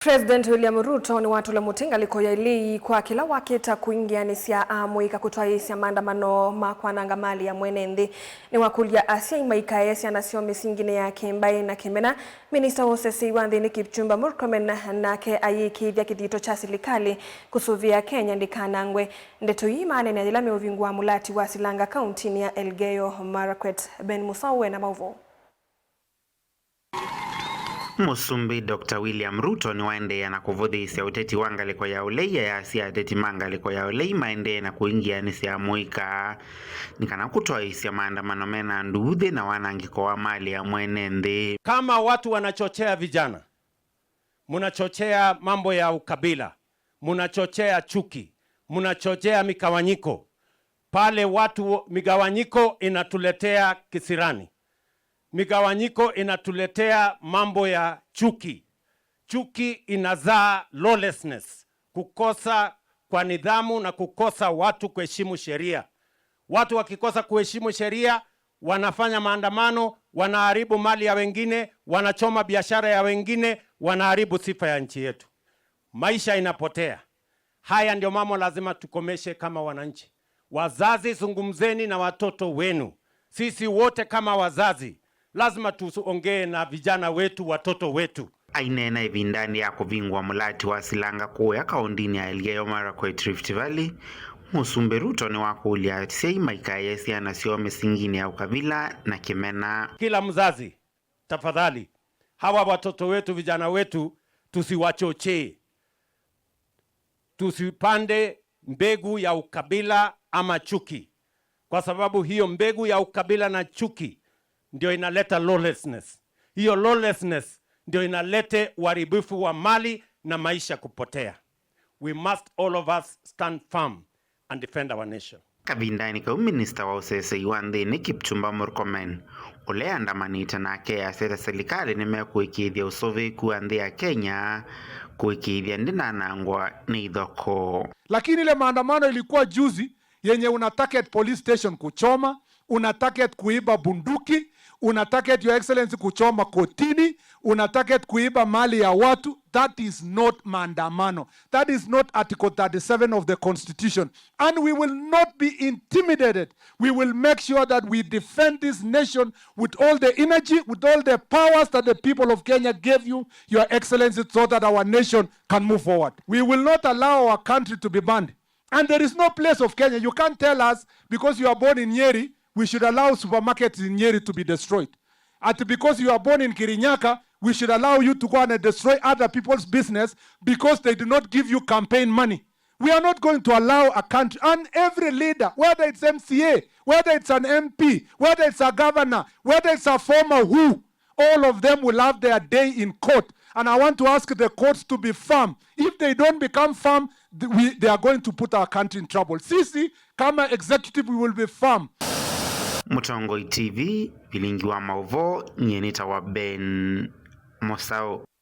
President William Ruto ni watu la mutinga likoya ili kwa kila wakita kuingia nisia amuika kutoa isi ya maandamano makwananga mali ya mwenende ni wakulia asia imaika esi ya nasio misingine ya Kembai na Kemena. Minister Osesi Wanthini Kipchumba Murkomen nake ayiki vya kidito cha serikali kusuvia Kenya ndikanangwe ndeto hii manene adilame uvingua mulati wa Silanga County ni ya Elgeyo Marakwet. Ben Musawe na mauvo. Musumbi Dr. William Ruto ni waende na kuvudhisi ya uteti wangale kwa ya uleia ya siya ateti mangale kwa ya ulei maende na kuingia nisi ya muika nikana kutoa isi ya maandamano mena nduudhe na wanangiko wa mali ya mwenende. Kama watu wanachochea vijana, munachochea mambo ya ukabila, munachochea chuki, munachochea mikawanyiko. Pale watu migawanyiko inatuletea kisirani. Migawanyiko inatuletea mambo ya chuki. Chuki inazaa lawlessness, kukosa kwa nidhamu na kukosa watu kuheshimu sheria. Watu wakikosa kuheshimu sheria, wanafanya maandamano, wanaharibu mali ya wengine, wanachoma biashara ya wengine, wanaharibu sifa ya nchi yetu. Maisha inapotea. Haya ndio mambo lazima tukomeshe kama wananchi. Wazazi, zungumzeni na watoto wenu. Sisi wote kama wazazi lazima tuongee na vijana wetu, watoto wetu. Ainena hivi ndani ya kuvingwa mulati wa Silanga kuya kaundini ya Elgeyo Marakwet Rift Valley. Musumbi Ruto ni wakulia atisei maika yesi ya nasio misingine ya ukabila na Kemena. Kila mzazi, tafadhali, hawa watoto wetu, vijana wetu, tusiwachochee. Tusipande mbegu ya ukabila ama chuki. Kwa sababu hiyo mbegu ya ukabila na chuki ndio inaleta lawlessness. Hiyo lawlessness ndio inalete uharibifu wa mali na maisha kupotea. We must all of us stand firm and defend our nation. Kabindani kwa Minister wa Osesi Wanthini Kipchumba Murkomen ule andamanita nake ya seta serikali nimekuikithia usovi kuanzia Kenya kuikithia ndinanangwa ni idhoko. Lakini ile maandamano ilikuwa juzi yenye una target police station kuchoma, una target kuiba bunduki, una target your excellency kuchoma kotini, una target kuiba mali ya watu. That is not maandamano. That is not Article 37 of the Constitution. And we will not be intimidated. We will make sure that we defend this nation with all the energy, with all the powers that the people of Kenya gave you, your excellency, so that our nation can move forward. We will not allow our country to be banned. And there is no place of Kenya. You can't tell us because you are born in Nyeri, we should allow supermarkets in Nyeri to be destroyed. And because you are born in Kirinyaga, we should allow you to go and destroy other people's business because they do not give you campaign money. We are not going to allow a country, and every leader, whether it's MCA, whether it's an MP, whether it's a governor, whether it's a former who, all of them will have their day in court. And I want to ask the courts to be firm. If they don't become firm, they are going to put our country in trouble. Sisi, kama executive, we will be firm. Mutongoi TV, vilingi wa mauvo, nyenita wa Ben Mosao.